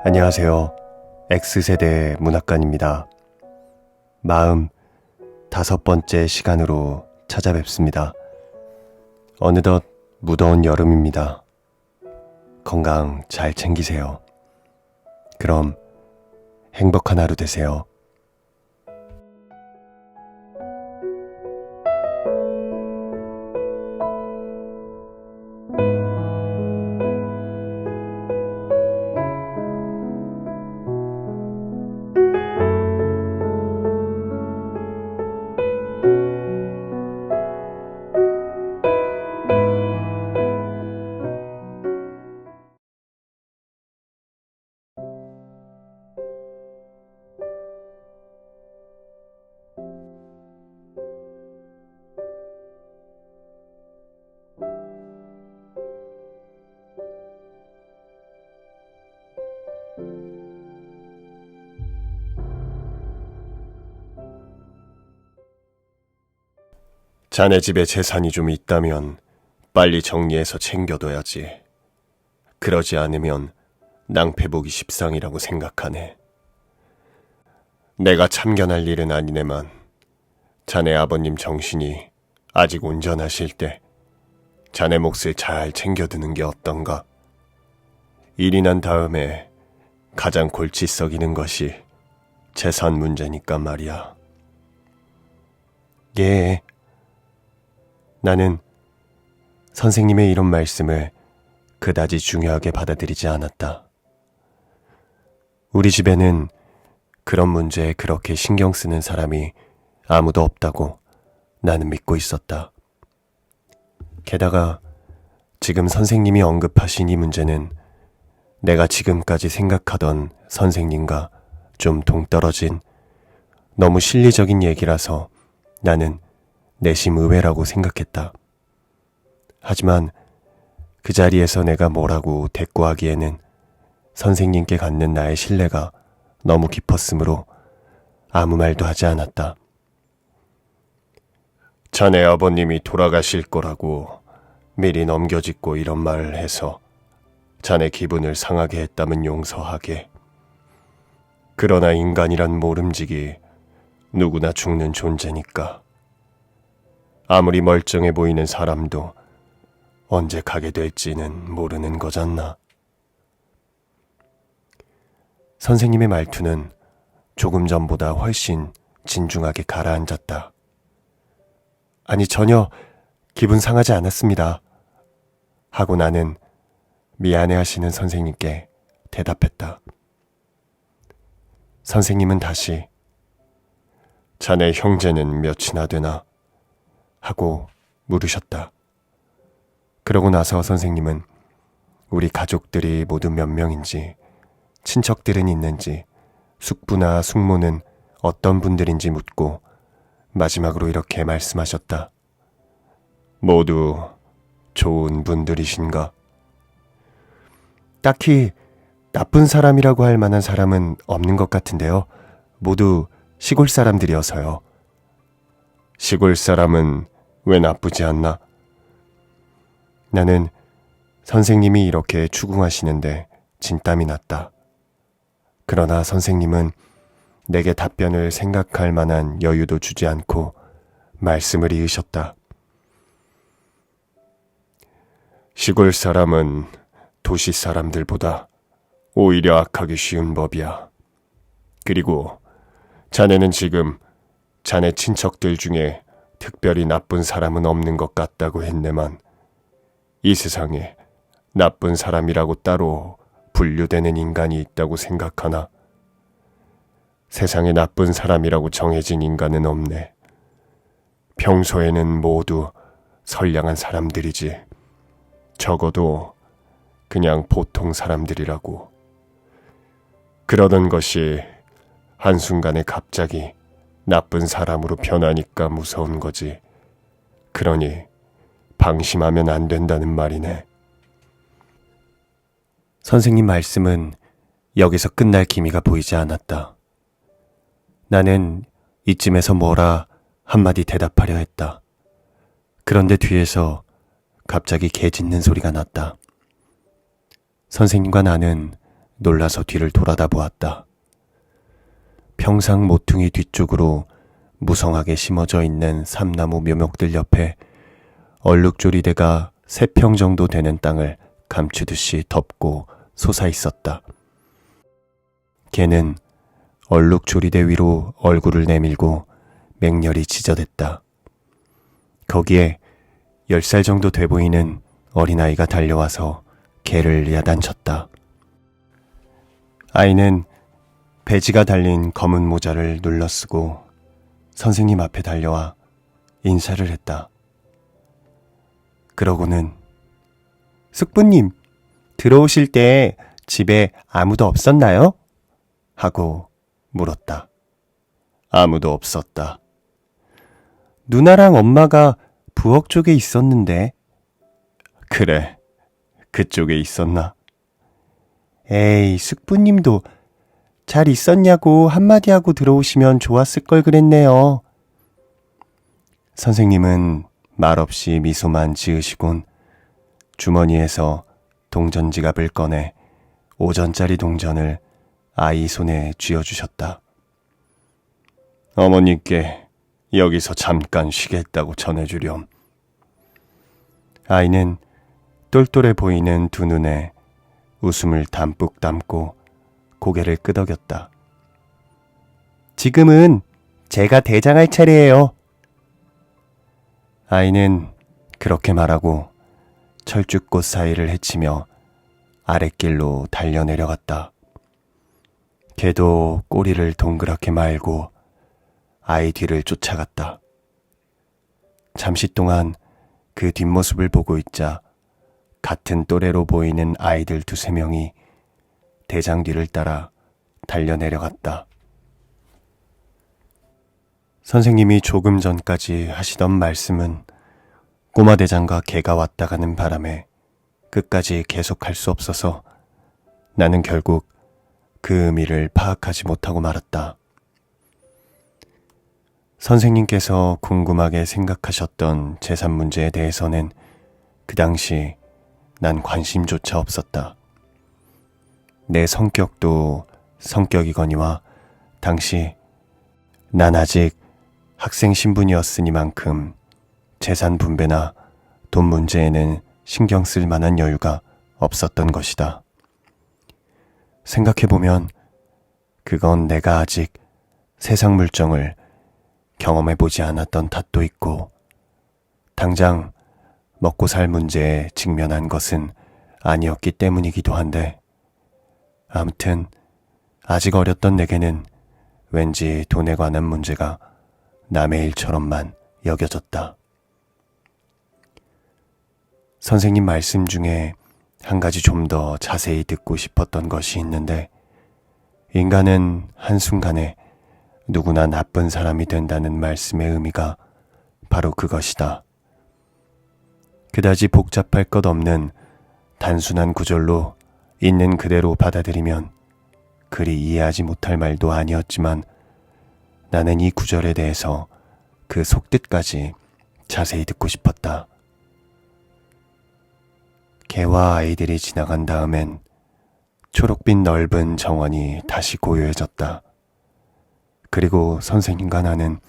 안녕하세요. X세대 문학관입니다. 45번째 시간으로 찾아뵙습니다. 어느덧 무더운 여름입니다. 건강 잘 챙기세요. 그럼 행복한 하루 되세요. 자네 집에 재산이 좀 있다면 빨리 정리해서 챙겨둬야지. 그러지 않으면 낭패보기 십상이라고 생각하네. 내가 참견할 일은 아니네만 자네 아버님 정신이 아직 온전하실 때 자네 몫을 잘 챙겨두는 게 어떤가. 일이 난 다음에 가장 골치 썩이는 것이 재산 문제니까 말이야. 예. 나는 선생님의 이런 말씀을 그다지 중요하게 받아들이지 않았다. 우리 집에는 그런 문제에 그렇게 신경 쓰는 사람이 아무도 없다고 나는 믿고 있었다. 게다가 지금 선생님이 언급하신 이 문제는 내가 지금까지 생각하던 선생님과 좀 동떨어진 너무 실리적인 얘기라서 나는 내심 의외라고 생각했다. 하지만 그 자리에서 내가 뭐라고 대꾸하기에는 선생님께 갖는 나의 신뢰가 너무 깊었으므로 아무 말도 하지 않았다. 자네 아버님이 돌아가실 거라고 미리 넘겨짚고 이런 말을 해서 자네 기분을 상하게 했다면 용서하게. 그러나 인간이란 모름지기 누구나 죽는 존재니까. 아무리 멀쩡해 보이는 사람도 언제 가게 될지는 모르는 거잖나. 선생님의 말투는 조금 전보다 훨씬 진중하게 가라앉았다. 아니, 전혀 기분 상하지 않았습니다. 하고 나는 미안해하시는 선생님께 대답했다. 선생님은 다시 자네 형제는 몇이나 되나? 하고 물으셨다. 그러고 나서 선생님은 우리 가족들이 모두 몇 명인지, 친척들은 있는지, 숙부나 숙모는 어떤 분들인지 묻고 마지막으로 이렇게 말씀하셨다. 모두 좋은 분들이신가? 딱히 나쁜 사람이라고 할 만한 사람은 없는 것 같은데요. 모두 시골 사람들이어서요. 시골 사람은 왜 나쁘지 않나? 나는 선생님이 이렇게 추궁하시는데 진땀이 났다. 그러나 선생님은 내게 답변을 생각할 만한 여유도 주지 않고 말씀을 이으셨다. 시골 사람은 도시 사람들보다 오히려 악하기 쉬운 법이야. 그리고 자네는 지금 자네 친척들 중에 특별히 나쁜 사람은 없는 것 같다고 했네만 이 세상에 나쁜 사람이라고 따로 분류되는 인간이 있다고 생각하나? 세상에 나쁜 사람이라고 정해진 인간은 없네. 평소에는 모두 선량한 사람들이지. 적어도 그냥 보통 사람들이라고. 그러던 것이 한순간에 갑자기 나쁜 사람으로 변하니까 무서운 거지. 그러니 방심하면 안 된다는 말이네. 선생님 말씀은 여기서 끝날 기미가 보이지 않았다. 나는 이쯤에서 뭐라 한마디 대답하려 했다. 그런데 뒤에서 갑자기 개 짖는 소리가 났다. 선생님과 나는 놀라서 뒤를 돌아다 보았다. 평상 모퉁이 뒤쪽으로 무성하게 심어져 있는 삼나무 묘목들 옆에 얼룩조리대가 3평 정도 되는 땅을 감추듯이 덮고 솟아 있었다. 걔는 얼룩조리대 위로 얼굴을 내밀고 맹렬히 지저댔다. 거기에 10살 정도 돼 보이는 어린아이가 달려와서 걔를 야단쳤다. 아이는 배지가 달린 검은 모자를 눌러쓰고 선생님 앞에 달려와 인사를 했다. 그러고는 숙부님, 들어오실 때 집에 아무도 없었나요? 하고 물었다. 아무도 없었다. 누나랑 엄마가 부엌 쪽에 있었는데. 그래, 그쪽에 있었나? 에이, 숙부님도 잘 있었냐고 한마디 하고 들어오시면 좋았을 걸 그랬네요. 선생님은 말없이 미소만 지으시곤 주머니에서 동전 지갑을 꺼내 5전짜리 동전을 아이 손에 쥐어주셨다. 어머니께 여기서 잠깐 쉬겠다고 전해주렴. 아이는 똘똘해 보이는 두 눈에 웃음을 담뿍 담고 고개를 끄덕였다. 지금은 제가 대장할 차례예요. 아이는 그렇게 말하고 철쭉꽃 사이를 헤치며 아랫길로 달려내려갔다. 걔도 꼬리를 동그랗게 말고 아이 뒤를 쫓아갔다. 잠시 동안 그 뒷모습을 보고 있자 같은 또래로 보이는 아이들 2-3명이 대장 뒤를 따라 달려내려갔다. 선생님이 조금 전까지 하시던 말씀은 꼬마 대장과 개가 왔다 가는 바람에 끝까지 계속할 수 없어서 나는 결국 그 의미를 파악하지 못하고 말았다. 선생님께서 궁금하게 생각하셨던 재산 문제에 대해서는 그 당시 난 관심조차 없었다. 내 성격도 성격이거니와 당시 난 아직 학생 신분이었으니만큼 재산 분배나 돈 문제에는 신경 쓸 만한 여유가 없었던 것이다. 생각해보면 그건 내가 아직 세상 물정을 경험해보지 않았던 탓도 있고 당장 먹고 살 문제에 직면한 것은 아니었기 때문이기도 한데 아무튼 아직 어렸던 내게는 왠지 돈에 관한 문제가 남의 일처럼만 여겨졌다. 선생님 말씀 중에 한 가지 좀 더 자세히 듣고 싶었던 것이 있는데 인간은 한순간에 누구나 나쁜 사람이 된다는 말씀의 의미가 바로 그것이다. 그다지 복잡할 것 없는 단순한 구절로 있는 그대로 받아들이면 그리 이해하지 못할 말도 아니었지만 나는 이 구절에 대해서 그 속뜻까지 자세히 듣고 싶었다. 개와 아이들이 지나간 다음엔 초록빛 넓은 정원이 다시 고요해졌다. 그리고 선생님과 나는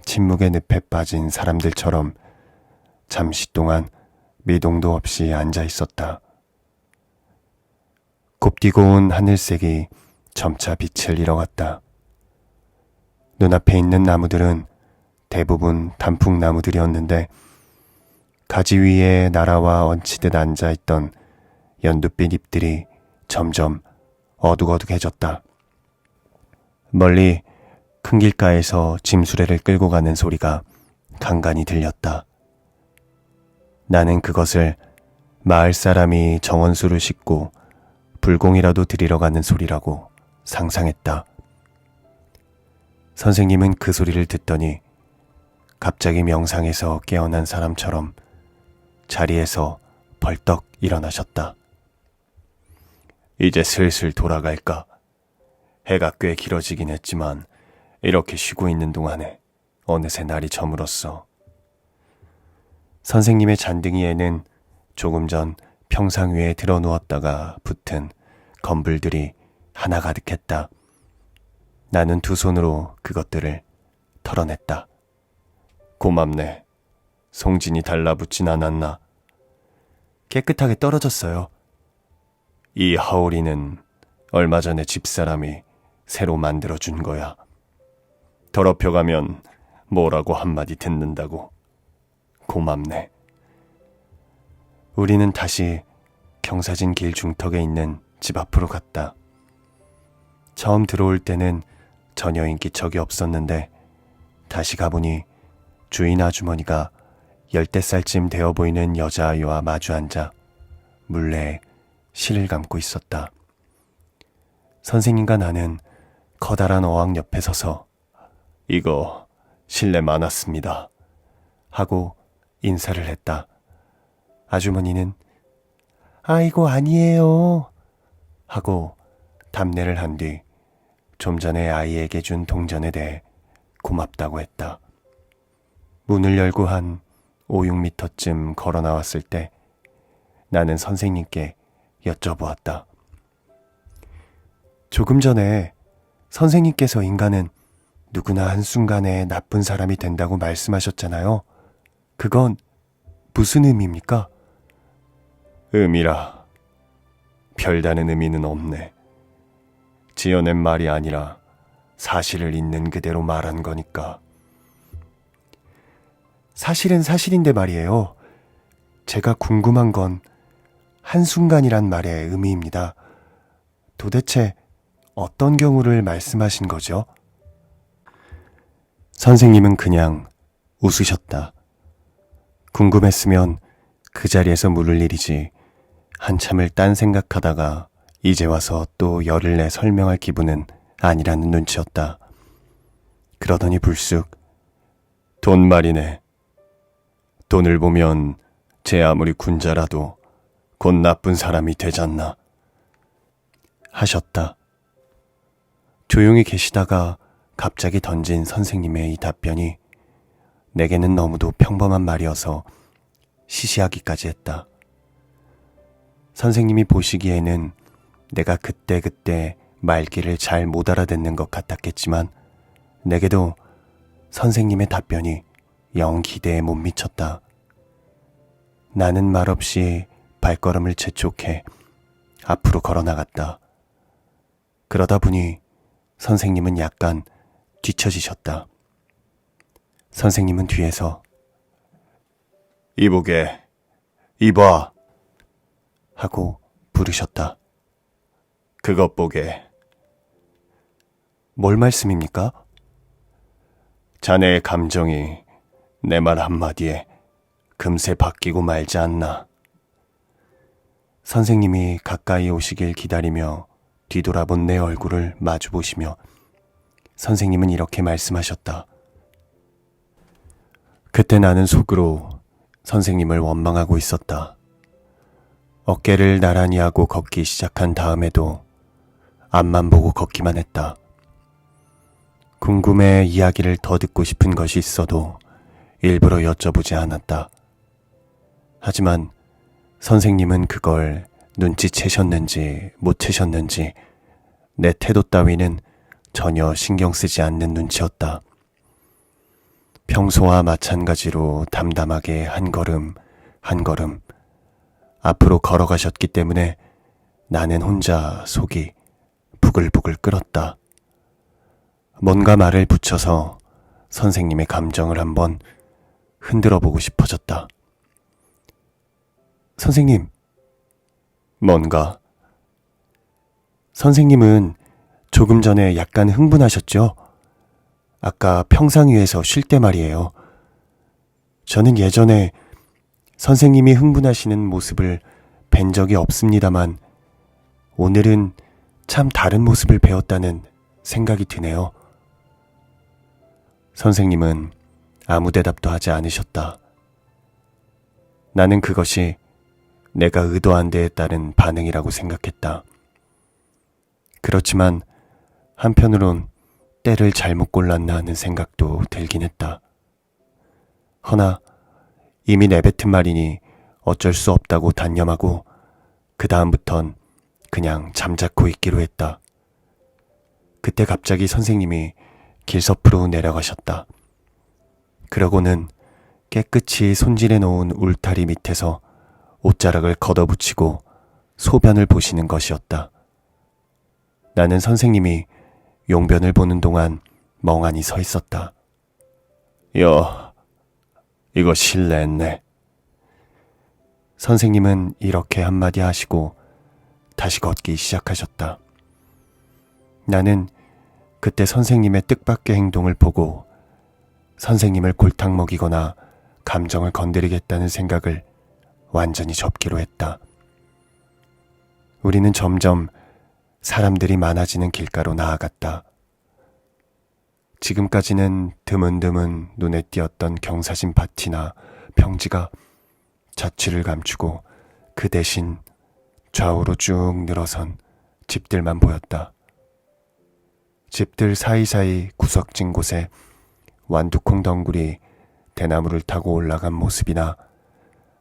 침묵의 늪에 빠진 사람들처럼 잠시 동안 미동도 없이 앉아 있었다. 곱디고 온 하늘색이 점차 빛을 잃어갔다. 눈앞에 있는 나무들은 대부분 단풍나무들이었는데 가지 위에 날아와 얹히듯 앉아있던 연두빛 잎들이 점점 어둑어둑해졌다. 멀리 큰 길가에서 짐수레를 끌고 가는 소리가 간간히 들렸다. 나는 그것을 마을 사람이 정원수를 싣고 불공이라도 드리러 가는 소리라고 상상했다. 선생님은 그 소리를 듣더니 갑자기 명상에서 깨어난 사람처럼 자리에서 벌떡 일어나셨다. 이제 슬슬 돌아갈까? 해가 꽤 길어지긴 했지만 이렇게 쉬고 있는 동안에 어느새 날이 저물었어. 선생님의 잔등이에는 조금 전 평상 위에 들어 누웠다가 붙은 건불들이 하나 가득했다. 나는 두 손으로 그것들을 털어냈다. 고맙네. 송진이 달라붙진 않았나? 깨끗하게 떨어졌어요. 이 하오리는 얼마 전에 집사람이 새로 만들어준 거야. 더럽혀가면 뭐라고 한마디 듣는다고. 고맙네. 우리는 다시 경사진 길 중턱에 있는 집 앞으로 갔다. 처음 들어올 때는 전혀 인기척이 없었는데 다시 가보니 주인 아주머니가 10대살쯤 되어 보이는 여자아이와 마주 앉아 물레에 실을 감고 있었다. 선생님과 나는 커다란 어항 옆에 서서 이거 실내 많았습니다 하고 인사를 했다. 아주머니는 아이고 아니에요 하고 답례를 한 뒤 좀 전에 아이에게 준 동전에 대해 고맙다고 했다. 문을 열고 한 5, 6미터쯤 걸어 나왔을 때 나는 선생님께 여쭤보았다. 조금 전에 선생님께서 인간은 누구나 한순간에 나쁜 사람이 된다고 말씀하셨잖아요. 그건 무슨 의미입니까? 의미라. 별다른 의미는 없네. 지어낸 말이 아니라 사실을 있는 그대로 말한 거니까. 사실은 사실인데 말이에요. 제가 궁금한 건 한순간이란 말의 의미입니다. 도대체 어떤 경우를 말씀하신 거죠? 선생님은 그냥 웃으셨다. 궁금했으면 그 자리에서 물을 일이지 한참을 딴 생각하다가 이제 와서 또 열을 내 설명할 기분은 아니라는 눈치였다. 그러더니 불쑥 돈 말이네. 돈을 보면 제 아무리 군자라도 곧 나쁜 사람이 되잖나 하셨다. 조용히 계시다가 갑자기 던진 선생님의 이 답변이 내게는 너무도 평범한 말이어서 시시하기까지 했다. 선생님이 보시기에는 내가 그때그때 말귀를 잘 못 알아듣는 것 같았겠지만 내게도 선생님의 답변이 영 기대에 못 미쳤다. 나는 말없이 발걸음을 재촉해 앞으로 걸어나갔다. 그러다 보니 선생님은 약간 뒤처지셨다. 선생님은 뒤에서 이보게, 이봐 하고 부르셨다. 그것 보게. 뭘 말씀입니까? 자네의 감정이 내 말 한마디에 금세 바뀌고 말지 않나. 선생님이 가까이 오시길 기다리며 뒤돌아본 내 얼굴을 마주보시며 선생님은 이렇게 말씀하셨다. 그때 나는 속으로 선생님을 원망하고 있었다. 어깨를 나란히 하고 걷기 시작한 다음에도 앞만 보고 걷기만 했다. 궁금해 이야기를 더 듣고 싶은 것이 있어도 일부러 여쭤보지 않았다. 하지만 선생님은 그걸 눈치채셨는지 못 채셨는지 내 태도 따위는 전혀 신경 쓰지 않는 눈치였다. 평소와 마찬가지로 담담하게 한 걸음 한 걸음 앞으로 걸어가셨기 때문에 나는 혼자 속이 부글부글 끓었다. 뭔가 말을 붙여서 선생님의 감정을 한번 흔들어 보고 싶어졌다. 선생님, 뭔가? 선생님은 조금 전에 약간 흥분하셨죠? 아까 평상 위에서 쉴 때 말이에요. 저는 예전에 선생님이 흥분하시는 모습을 뵌 적이 없습니다만 오늘은 참 다른 모습을 배웠다는 생각이 드네요. 선생님은 아무 대답도 하지 않으셨다. 나는 그것이 내가 의도한 데에 따른 반응이라고 생각했다. 그렇지만 한편으론 때를 잘못 골랐나 하는 생각도 들긴 했다. 허나 이미 내뱉은 말이니 어쩔 수 없다고 단념하고 그 다음부턴 그냥 잠자코 있기로 했다. 그때 갑자기 선생님이 길섭으로 내려가셨다. 그러고는 깨끗이 손질해 놓은 울타리 밑에서 옷자락을 걷어붙이고 소변을 보시는 것이었다. 나는 선생님이 용변을 보는 동안 멍하니 서 있었다. 이거 실례했네. 선생님은 이렇게 한마디 하시고 다시 걷기 시작하셨다. 나는 그때 선생님의 뜻밖의 행동을 보고 선생님을 골탕 먹이거나 감정을 건드리겠다는 생각을 완전히 접기로 했다. 우리는 점점 사람들이 많아지는 길가로 나아갔다. 지금까지는 드문드문 눈에 띄었던 경사진 밭이나 평지가 자취를 감추고 그 대신 좌우로 쭉 늘어선 집들만 보였다. 집들 사이사이 구석진 곳에 완두콩 덩굴이 대나무를 타고 올라간 모습이나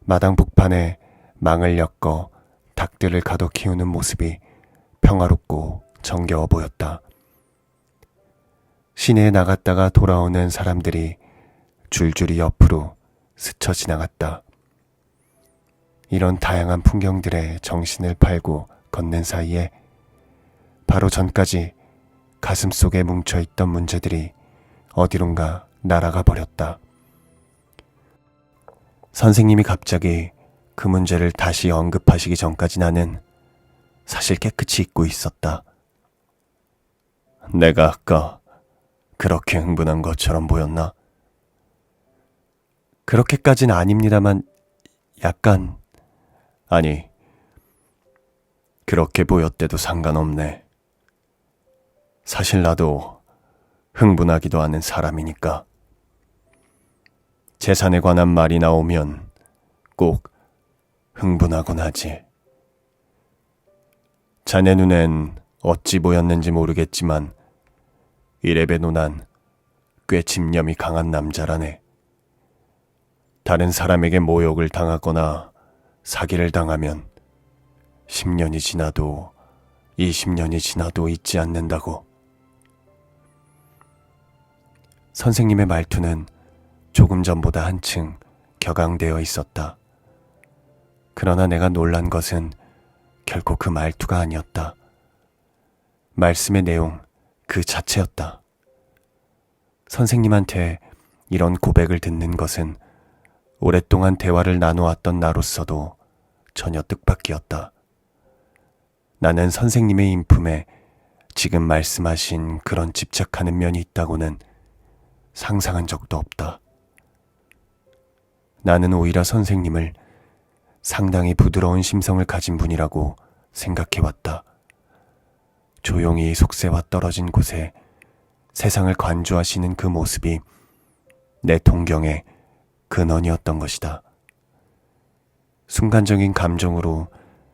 마당 북판에 망을 엮어 닭들을 가둬 키우는 모습이 평화롭고 정겨워 보였다. 시내에 나갔다가 돌아오는 사람들이 줄줄이 옆으로 스쳐 지나갔다. 이런 다양한 풍경들에 정신을 팔고 걷는 사이에 바로 전까지 가슴속에 뭉쳐있던 문제들이 어디론가 날아가 버렸다. 선생님이 갑자기 그 문제를 다시 언급하시기 전까지 나는 사실 깨끗이 잊고 있었다. 내가 아까 그렇게 흥분한 것처럼 보였나? 그렇게까진 아닙니다만 약간... 아니, 그렇게 보였대도 상관없네. 사실 나도 흥분하기도 하는 사람이니까. 재산에 관한 말이 나오면 꼭 흥분하곤 하지. 자네 눈엔 어찌 보였는지 모르겠지만 이래봬 노난 꽤 집념이 강한 남자라네. 다른 사람에게 모욕을 당하거나 사기를 당하면 10년이 지나도 20년이 지나도 잊지 않는다고. 선생님의 말투는 조금 전보다 한층 격앙되어 있었다. 그러나 내가 놀란 것은 결코 그 말투가 아니었다. 말씀의 내용 그 자체였다. 선생님한테 이런 고백을 듣는 것은 오랫동안 대화를 나누었던 나로서도 전혀 뜻밖이었다. 나는 선생님의 인품에 지금 말씀하신 그런 집착하는 면이 있다고는 상상한 적도 없다. 나는 오히려 선생님을 상당히 부드러운 심성을 가진 분이라고 생각해왔다. 조용히 속세와 떨어진 곳에 세상을 관주하시는 그 모습이 내 동경의 근원이었던 것이다. 순간적인 감정으로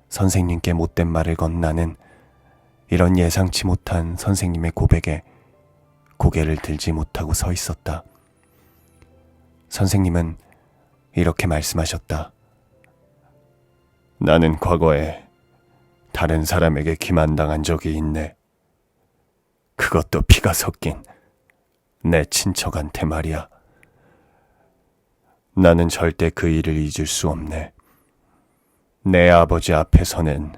선생님께 못된 말을 건 나는 이런 예상치 못한 선생님의 고백에 고개를 들지 못하고 서 있었다. 선생님은 이렇게 말씀하셨다. 나는 과거에 다른 사람에게 기만당한 적이 있네. 그것도 피가 섞인 내 친척한테 말이야. 나는 절대 그 일을 잊을 수 없네. 내 아버지 앞에서는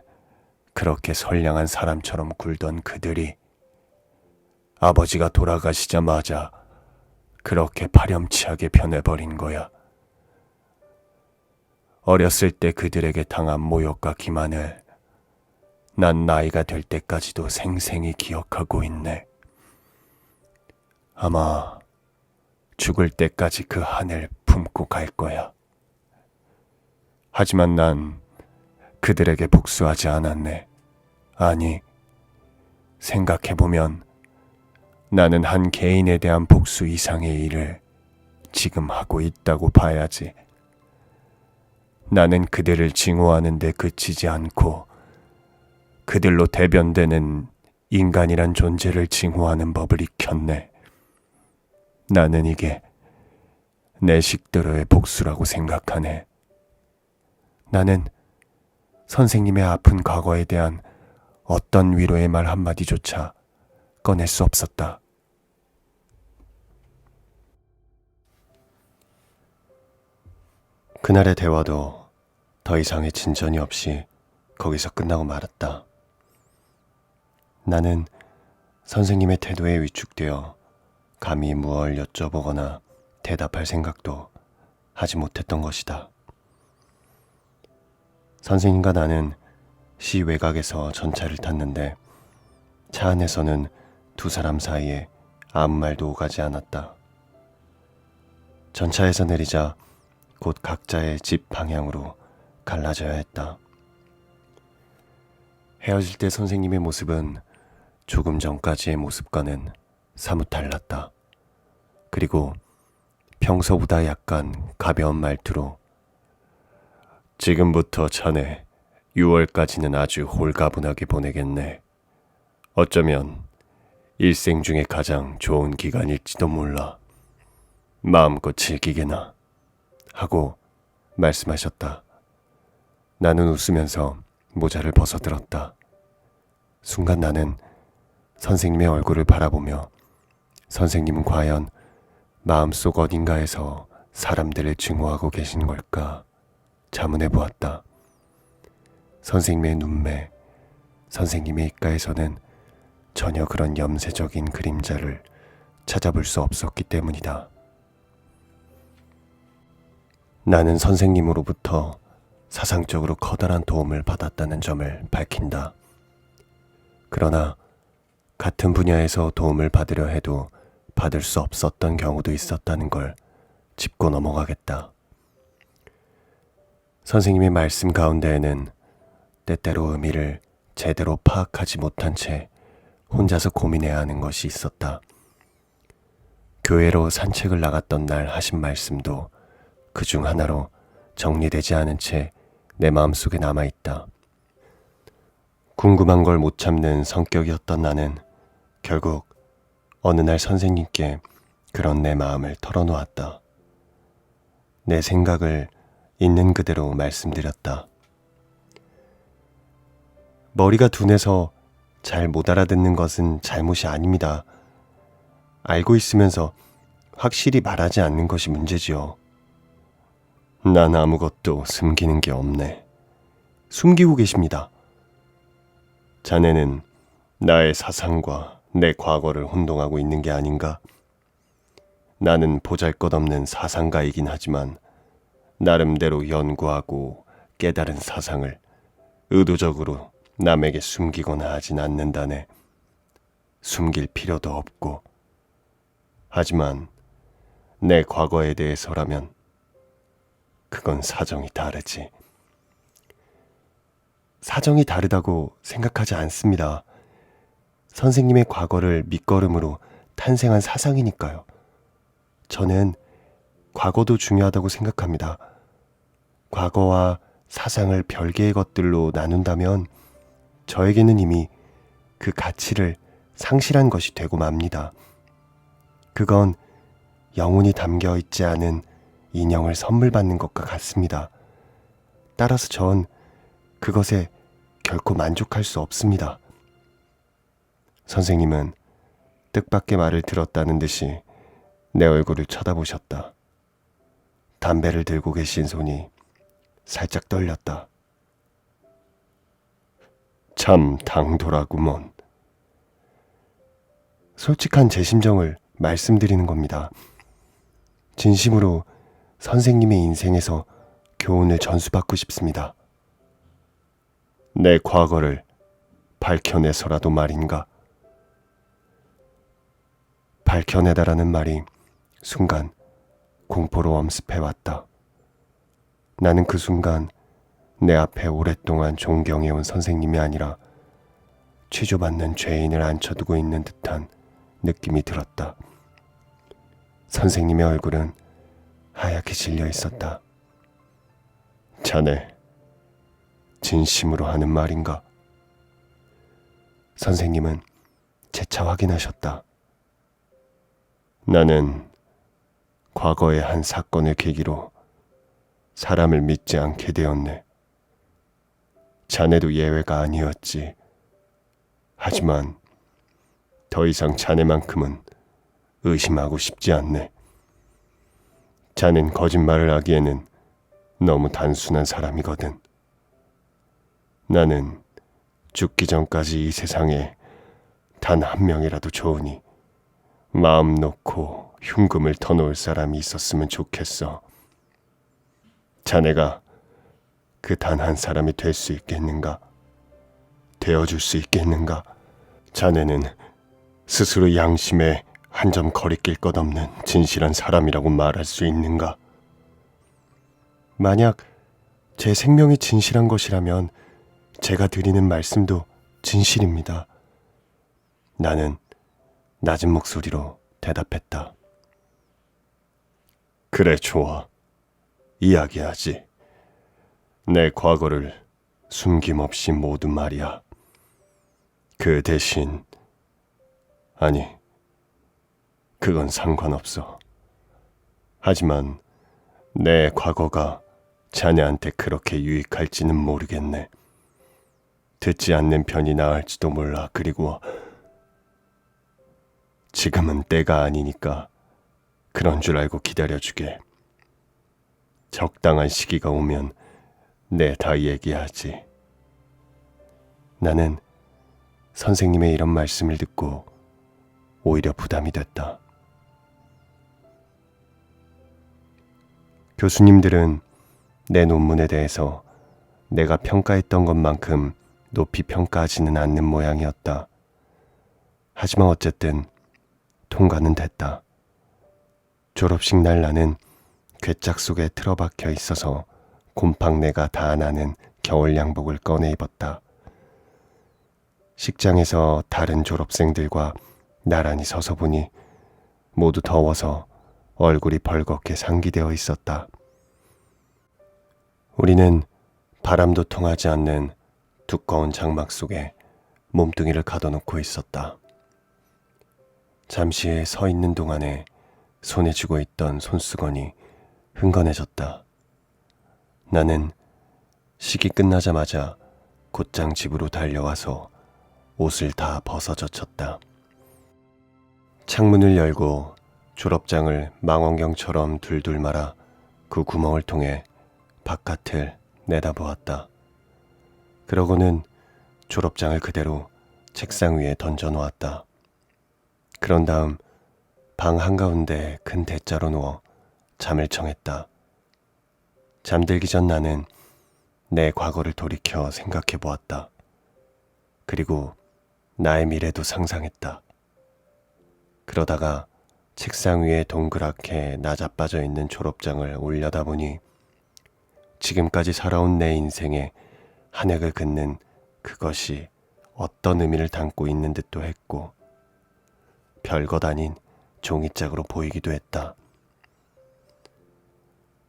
그렇게 선량한 사람처럼 굴던 그들이 아버지가 돌아가시자마자 그렇게 파렴치하게 변해버린 거야. 어렸을 때 그들에게 당한 모욕과 기만을 난 나이가 될 때까지도 생생히 기억하고 있네. 아마 죽을 때까지 그 한을 품고 갈 거야. 하지만 난 그들에게 복수하지 않았네. 아니, 생각해보면 나는 한 개인에 대한 복수 이상의 일을 지금 하고 있다고 봐야지. 나는 그들을 징후하는 데 그치지 않고 그들로 대변되는 인간이란 존재를 징후하는 법을 익혔네. 나는 이게 내 식대로의 복수라고 생각하네. 나는 선생님의 아픈 과거에 대한 어떤 위로의 말 한마디조차 꺼낼 수 없었다. 그날의 대화도 더 이상의 진전이 없이 거기서 끝나고 말았다. 나는 선생님의 태도에 위축되어 감히 무얼 여쭤보거나 대답할 생각도 하지 못했던 것이다. 선생님과 나는 시 외곽에서 전차를 탔는데 차 안에서는 두 사람 사이에 아무 말도 오가지 않았다. 전차에서 내리자 곧 각자의 집 방향으로 갈라져야 했다. 헤어질 때 선생님의 모습은 조금 전까지의 모습과는 사뭇 달랐다. 그리고 평소보다 약간 가벼운 말투로 지금부터 자네 6월까지는 아주 홀가분하게 보내겠네. 어쩌면 일생 중에 가장 좋은 기간일지도 몰라. 마음껏 즐기게나 하고 말씀하셨다. 나는 웃으면서 모자를 벗어들었다. 순간 나는 선생님의 얼굴을 바라보며 선생님은 과연 마음속 어딘가에서 사람들을 증오하고 계신 걸까 자문해 보았다. 선생님의 눈매, 선생님의 입가에서는 전혀 그런 염세적인 그림자를 찾아볼 수 없었기 때문이다. 나는 선생님으로부터 사상적으로 커다란 도움을 받았다는 점을 밝힌다. 그러나 같은 분야에서 도움을 받으려 해도 받을 수 없었던 경우도 있었다는 걸 짚고 넘어가겠다. 선생님의 말씀 가운데에는 때때로 의미를 제대로 파악하지 못한 채 혼자서 고민해야 하는 것이 있었다. 교회로 산책을 나갔던 날 하신 말씀도 그중 하나로 정리되지 않은 채 내 마음속에 남아있다. 궁금한 걸 못 참는 성격이었던 나는 결국 어느 날 선생님께 그런 내 마음을 털어놓았다. 내 생각을 있는 그대로 말씀드렸다. 머리가 둔해서 잘 못 알아듣는 것은 잘못이 아닙니다. 알고 있으면서 확실히 말하지 않는 것이 문제지요. 난 아무것도 숨기는 게 없네. 숨기고 계십니다. 자네는 나의 사상과 내 과거를 혼동하고 있는 게 아닌가? 나는 보잘것없는 사상가이긴 하지만 나름대로 연구하고 깨달은 사상을 의도적으로 남에게 숨기거나 하진 않는다네. 숨길 필요도 없고. 하지만 내 과거에 대해서라면 그건 사정이 다르지. 사정이 다르다고 생각하지 않습니다. 선생님의 과거를 밑거름으로 탄생한 사상이니까요. 저는 과거도 중요하다고 생각합니다. 과거와 사상을 별개의 것들로 나눈다면 저에게는 이미 그 가치를 상실한 것이 되고 맙니다. 그건 영혼이 담겨 있지 않은 인형을 선물 받는 것과 같습니다. 따라서 전 그것에 결코 만족할 수 없습니다. 선생님은 뜻밖의 말을 들었다는 듯이 내 얼굴을 쳐다보셨다. 담배를 들고 계신 손이 살짝 떨렸다. 참 당돌하구먼. 솔직한 제 심정을 말씀드리는 겁니다. 진심으로 선생님의 인생에서 교훈을 전수받고 싶습니다. 내 과거를 밝혀내서라도 말인가? 밝혀내다라는 말이 순간 공포로 엄습해왔다. 나는 그 순간 내 앞에 오랫동안 존경해온 선생님이 아니라 취조받는 죄인을 앉혀두고 있는 듯한 느낌이 들었다. 선생님의 얼굴은 하얗게 질려 있었다. 자네, 진심으로 하는 말인가? 선생님은 재차 확인하셨다. 나는 과거의 한 사건을 계기로 사람을 믿지 않게 되었네. 자네도 예외가 아니었지. 하지만 더 이상 자네만큼은 의심하고 싶지 않네. 자넨 거짓말을 하기에는 너무 단순한 사람이거든. 나는 죽기 전까지 이 세상에 단 한 명이라도 좋으니 마음 놓고 흉금을 터놓을 사람이 있었으면 좋겠어. 자네가 그 단 한 사람이 될 수 있겠는가? 되어줄 수 있겠는가? 자네는 스스로 양심에 한 점 거리낄 것 없는 진실한 사람이라고 말할 수 있는가? 만약 제 생명이 진실한 것이라면 제가 드리는 말씀도 진실입니다. 나는 낮은 목소리로 대답했다. 그래, 좋아. 이야기하지. 내 과거를 숨김없이 모두 말이야. 그 대신, 아니, 그건 상관없어. 하지만 내 과거가 자네한테 그렇게 유익할지는 모르겠네. 듣지 않는 편이 나을지도 몰라. 그리고 지금은 때가 아니니까 그런 줄 알고 기다려주게. 적당한 시기가 오면 내 다 얘기하지. 나는 선생님의 이런 말씀을 듣고 오히려 부담이 됐다. 교수님들은 내 논문에 대해서 내가 평가했던 것만큼 높이 평가하지는 않는 모양이었다. 하지만 어쨌든 통과는 됐다. 졸업식 날 나는 괴짝 속에 틀어박혀 있어서 곰팡내가 다 나는 겨울 양복을 꺼내 입었다. 식장에서 다른 졸업생들과 나란히 서서 보니 모두 더워서 얼굴이 벌겋게 상기되어 있었다. 우리는 바람도 통하지 않는 두꺼운 장막 속에 몸뚱이를 가둬놓고 있었다. 잠시 서 있는 동안에 손에 쥐고 있던 손수건이 흥건해졌다. 나는 식이 끝나자마자 곧장 집으로 달려와서 옷을 다 벗어젖혔다. 창문을 열고 졸업장을 망원경처럼 둘둘 말아 그 구멍을 통해 바깥을 내다보았다. 그러고는 졸업장을 그대로 책상 위에 던져놓았다. 그런 다음 방 한가운데 큰 대자로 누워 잠을 청했다. 잠들기 전 나는 내 과거를 돌이켜 생각해 보았다. 그리고 나의 미래도 상상했다. 그러다가 책상 위에 동그랗게 나자빠져 있는 졸업장을 올려다보니 지금까지 살아온 내 인생에 한 획을 긋는 그것이 어떤 의미를 담고 있는 듯도 했고 별것 아닌 종이짝으로 보이기도 했다.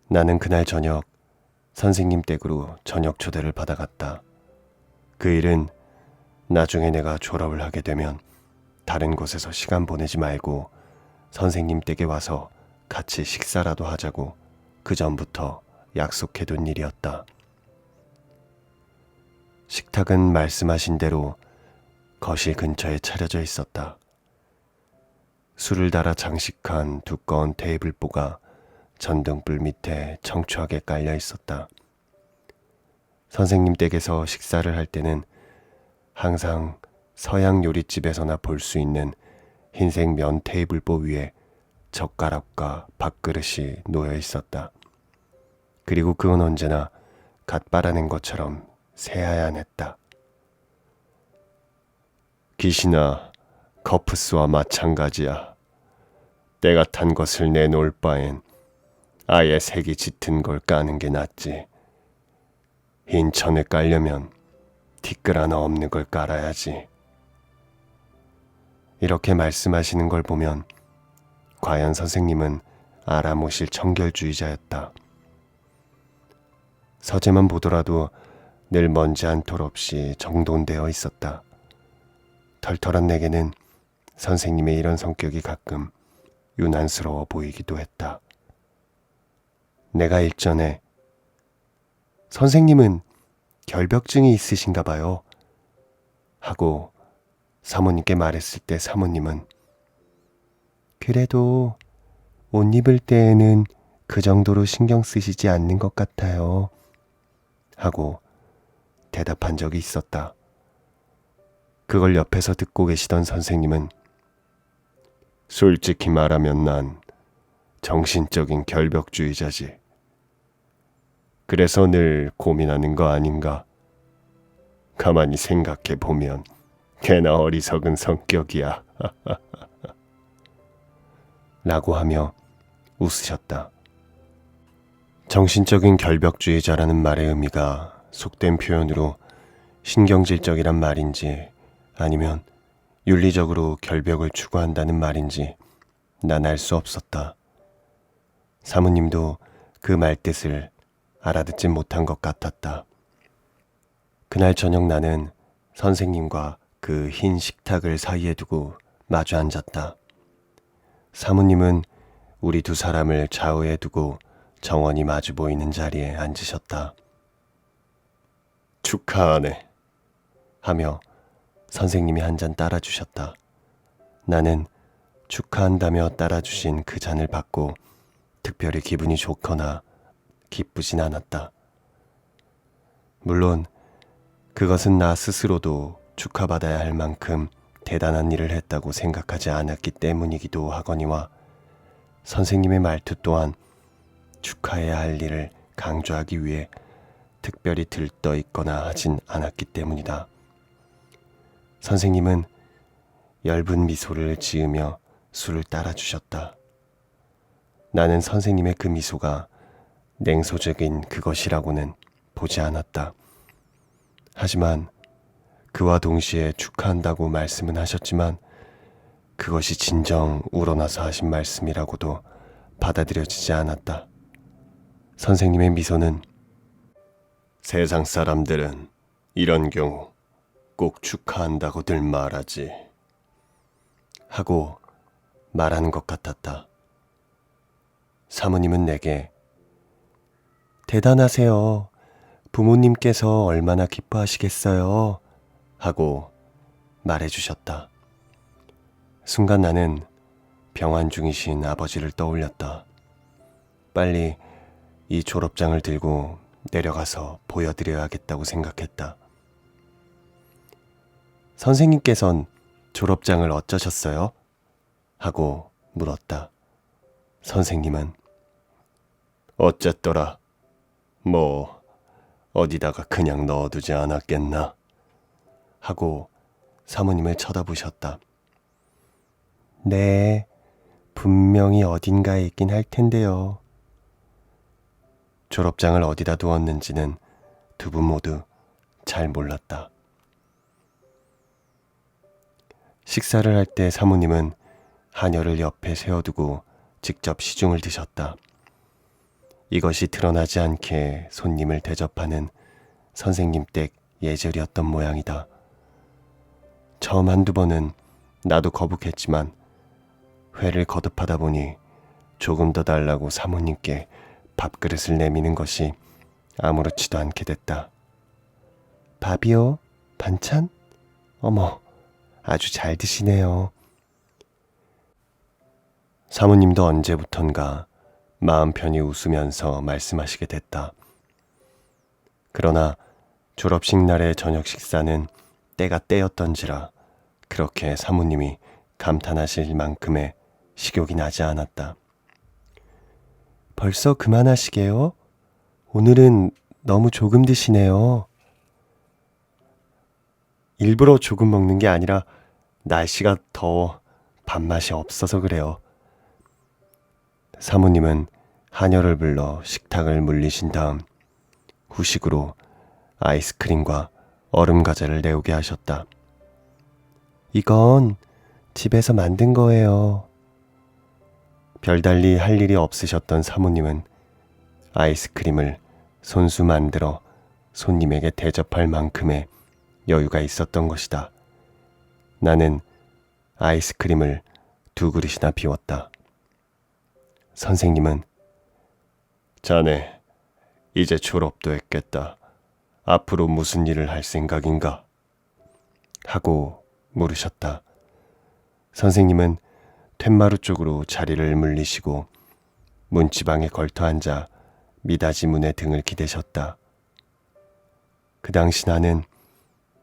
나는 그날 저녁 선생님 댁으로 저녁 초대를 받아갔다. 그 일은 나중에 내가 졸업을 하게 되면 다른 곳에서 시간 보내지 말고 선생님 댁에 와서 같이 식사라도 하자고 그 전부터 약속해둔 일이었다. 식탁은 말씀하신 대로 거실 근처에 차려져 있었다. 술을 달아 장식한 두꺼운 테이블보가 전등불 밑에 청초하게 깔려 있었다. 선생님 댁에서 식사를 할 때는 항상 서양 요리집에서나 볼 수 있는 흰색 면 테이블보 위에 젓가락과 밥그릇이 놓여 있었다. 그리고 그건 언제나 갓 빨아낸 것처럼 새하얀했다. 귀신아, 커프스와 마찬가지야. 때가 탄 것을 내놓을 바엔 아예 색이 짙은 걸 까는 게 낫지. 흰 천을 깔려면 티끌 하나 없는 걸 깔아야지. 이렇게 말씀하시는 걸 보면 과연 선생님은 알아모실 청결주의자였다. 서재만 보더라도 늘 먼지 한 톨 없이 정돈되어 있었다. 털털한 내게는 선생님의 이런 성격이 가끔 유난스러워 보이기도 했다. 내가 일전에 선생님은 결벽증이 있으신가 봐요 하고 사모님께 말했을 때 사모님은 그래도 옷 입을 때에는 그 정도로 신경 쓰시지 않는 것 같아요. 하고 대답한 적이 있었다. 그걸 옆에서 듣고 계시던 선생님은 솔직히 말하면 난 정신적인 결벽주의자지. 그래서 늘 고민하는 거 아닌가? 가만히 생각해 보면 꽤나 어리석은 성격이야. 라고 하며 웃으셨다. 정신적인 결벽주의자라는 말의 의미가 속된 표현으로 신경질적이란 말인지 아니면 윤리적으로 결벽을 추구한다는 말인지 난 알 수 없었다. 사모님도 그 말뜻을 알아듣진 못한 것 같았다. 그날 저녁 나는 선생님과 그 흰 식탁을 사이에 두고 마주 앉았다. 사모님은 우리 두 사람을 좌우에 두고 정원이 마주 보이는 자리에 앉으셨다. 축하하네. 하며 선생님이 한 잔 따라주셨다. 나는 축하한다며 따라주신 그 잔을 받고 특별히 기분이 좋거나 기쁘진 않았다. 물론 그것은 나 스스로도 축하받아야 할 만큼 대단한 일을 했다고 생각하지 않았기 때문이기도 하거니와 선생님의 말투 또한 축하해야 할 일을 강조하기 위해 특별히 들떠 있거나 하진 않았기 때문이다. 선생님은 엷은 미소를 지으며 술을 따라주셨다. 나는 선생님의 그 미소가 냉소적인 그것이라고는 보지 않았다. 하지만 그와 동시에 축하한다고 말씀은 하셨지만 그것이 진정 우러나서 하신 말씀이라고도 받아들여지지 않았다. 선생님의 미소는 세상 사람들은 이런 경우 꼭 축하한다고들 말하지 하고 말하는 것 같았다. 사모님은 내게 대단하세요. 부모님께서 얼마나 기뻐하시겠어요. 하고 말해주셨다. 순간 나는 병환 중이신 아버지를 떠올렸다. 빨리 이 졸업장을 들고 내려가서 보여드려야겠다고 생각했다. 선생님께선 졸업장을 어쩌셨어요? 하고 물었다. 선생님은 어쨌더라. 뭐 어디다가 그냥 넣어두지 않았겠나? 하고 사모님을 쳐다보셨다. 네, 분명히 어딘가에 있긴 할 텐데요. 졸업장을 어디다 두었는지는 두 분 모두 잘 몰랐다. 식사를 할 때 사모님은 한여를 옆에 세워두고 직접 시중을 드셨다. 이것이 드러나지 않게 손님을 대접하는 선생님 댁 예절이었던 모양이다. 처음 한두 번은 나도 거북했지만 회를 거듭하다 보니 조금 더 달라고 사모님께 밥그릇을 내미는 것이 아무렇지도 않게 됐다. 밥이요? 반찬? 어머, 아주 잘 드시네요. 사모님도 언제부턴가 마음 편히 웃으면서 말씀하시게 됐다. 그러나 졸업식 날의 저녁 식사는 때가 때였던지라 그렇게 사모님이 감탄하실 만큼의 식욕이 나지 않았다. 벌써 그만하시게요? 오늘은 너무 조금 드시네요. 일부러 조금 먹는 게 아니라 날씨가 더워 밥맛이 없어서 그래요. 사모님은 한여를 불러 식탁을 물리신 다음 후식으로 아이스크림과 얼음 과자를 내오게 하셨다. 이건 집에서 만든 거예요. 별달리 할 일이 없으셨던 사모님은 아이스크림을 손수 만들어 손님에게 대접할 만큼의 여유가 있었던 것이다. 나는 아이스크림을 2그릇이나 비웠다. 선생님은 자네 이제 졸업도 했겠다. 앞으로 무슨 일을 할 생각인가? 하고 물으셨다. 선생님은 툇마루 쪽으로 자리를 물리시고 문지방에 걸터앉아 미닫이 문에 등을 기대셨다. 그 당시 나는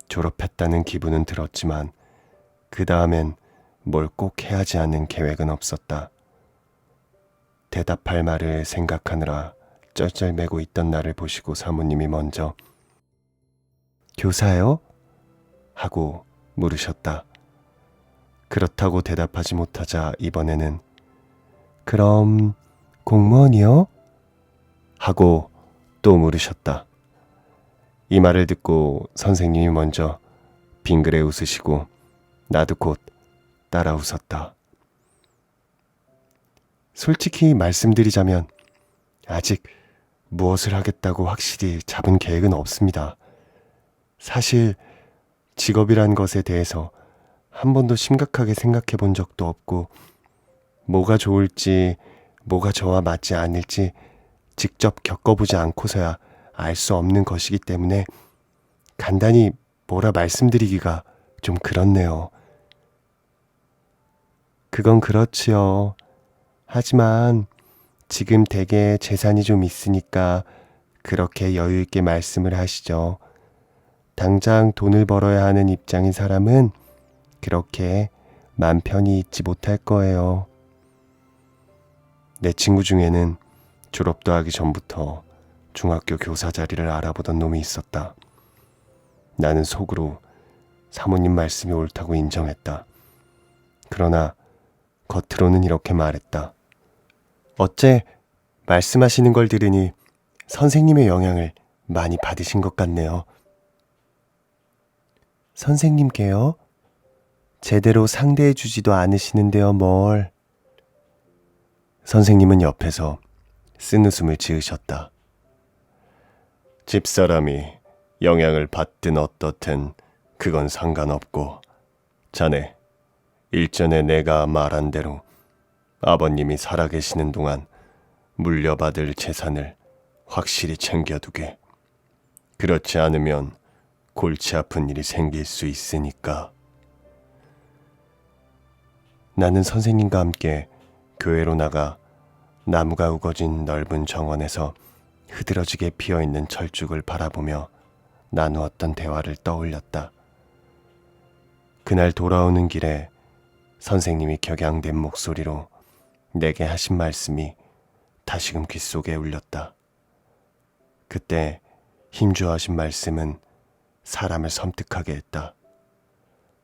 졸업했다는 기분은 들었지만 그 다음엔 뭘 꼭 해야지 하는 계획은 없었다. 대답할 말을 생각하느라 쩔쩔매고 있던 나를 보시고 사모님이 먼저 교사요? 하고 물으셨다. 그렇다고 대답하지 못하자 이번에는 그럼 공무원이요? 하고 또 물으셨다. 이 말을 듣고 선생님이 먼저 빙그레 웃으시고 나도 곧 따라 웃었다. 솔직히 말씀드리자면 아직 무엇을 하겠다고 확실히 잡은 계획은 없습니다. 사실 직업이란 것에 대해서 한 번도 심각하게 생각해 본 적도 없고 뭐가 좋을지 뭐가 저와 맞지 않을지 직접 겪어보지 않고서야 알 수 없는 것이기 때문에 간단히 뭐라 말씀드리기가 좀 그렇네요. 그건 그렇지요. 하지만 지금 댁에 재산이 좀 있으니까 그렇게 여유 있게 말씀을 하시죠. 당장 돈을 벌어야 하는 입장인 사람은 그렇게 맘 편히 있지 못할 거예요. 내 친구 중에는 졸업도 하기 전부터 중학교 교사 자리를 알아보던 놈이 있었다. 나는 속으로 사모님 말씀이 옳다고 인정했다. 그러나 겉으로는 이렇게 말했다. 어째 말씀하시는 걸 들으니 선생님의 영향을 많이 받으신 것 같네요. 선생님께요? 제대로 상대해 주지도 않으시는데요, 뭘. 선생님은 옆에서 쓴웃음을 지으셨다. 집사람이 영향을 받든 어떻든 그건 상관없고 자네 일전에 내가 말한 대로 아버님이 살아계시는 동안 물려받을 재산을 확실히 챙겨두게. 그렇지 않으면 골치 아픈 일이 생길 수 있으니까. 나는 선생님과 함께 교회로 나가 나무가 우거진 넓은 정원에서 흐드러지게 피어있는 철쭉을 바라보며 나누었던 대화를 떠올렸다. 그날 돌아오는 길에 선생님이 격양된 목소리로 내게 하신 말씀이 다시금 귓속에 울렸다. 그때 힘주어하신 말씀은 사람을 섬뜩하게 했다.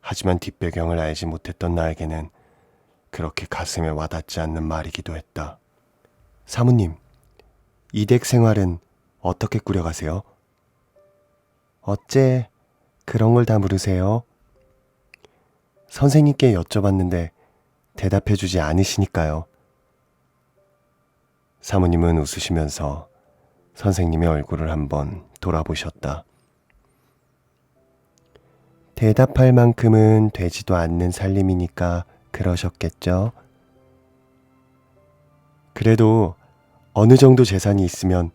하지만 뒷배경을 알지 못했던 나에게는 그렇게 가슴에 와닿지 않는 말이기도 했다. 사모님, 이댁 생활은 어떻게 꾸려가세요? 어째 그런 걸 다 물으세요? 선생님께 여쭤봤는데 대답해주지 않으시니까요. 사모님은 웃으시면서 선생님의 얼굴을 한번 돌아보셨다. 대답할 만큼은 되지도 않는 살림이니까 그러셨겠죠? 그래도 어느 정도 재산이 있으면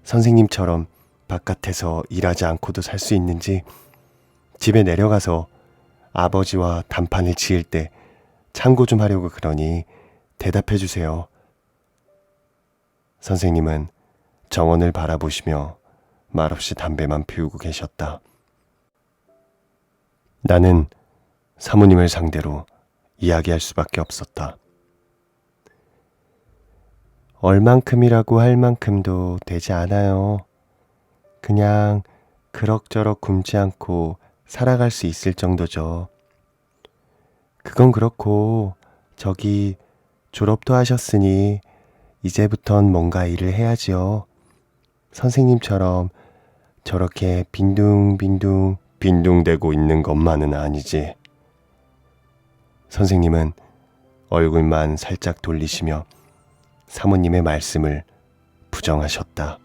선생님처럼 바깥에서 일하지 않고도 살 수 있는지 집에 내려가서 아버지와 단판을 지을 때 참고 좀 하려고 그러니 대답해 주세요. 선생님은 정원을 바라보시며 말없이 담배만 피우고 계셨다. 나는 사모님을 상대로 이야기할 수밖에 없었다. 얼만큼이라고 할 만큼도 되지 않아요. 그냥 그럭저럭 굶지 않고 살아갈 수 있을 정도죠. 그건 그렇고 저기 졸업도 하셨으니 이제부턴 뭔가 일을 해야지요. 선생님처럼 저렇게 빈둥대고 있는 것만은 아니지. 선생님은 얼굴만 살짝 돌리시며 사모님의 말씀을 부정하셨다.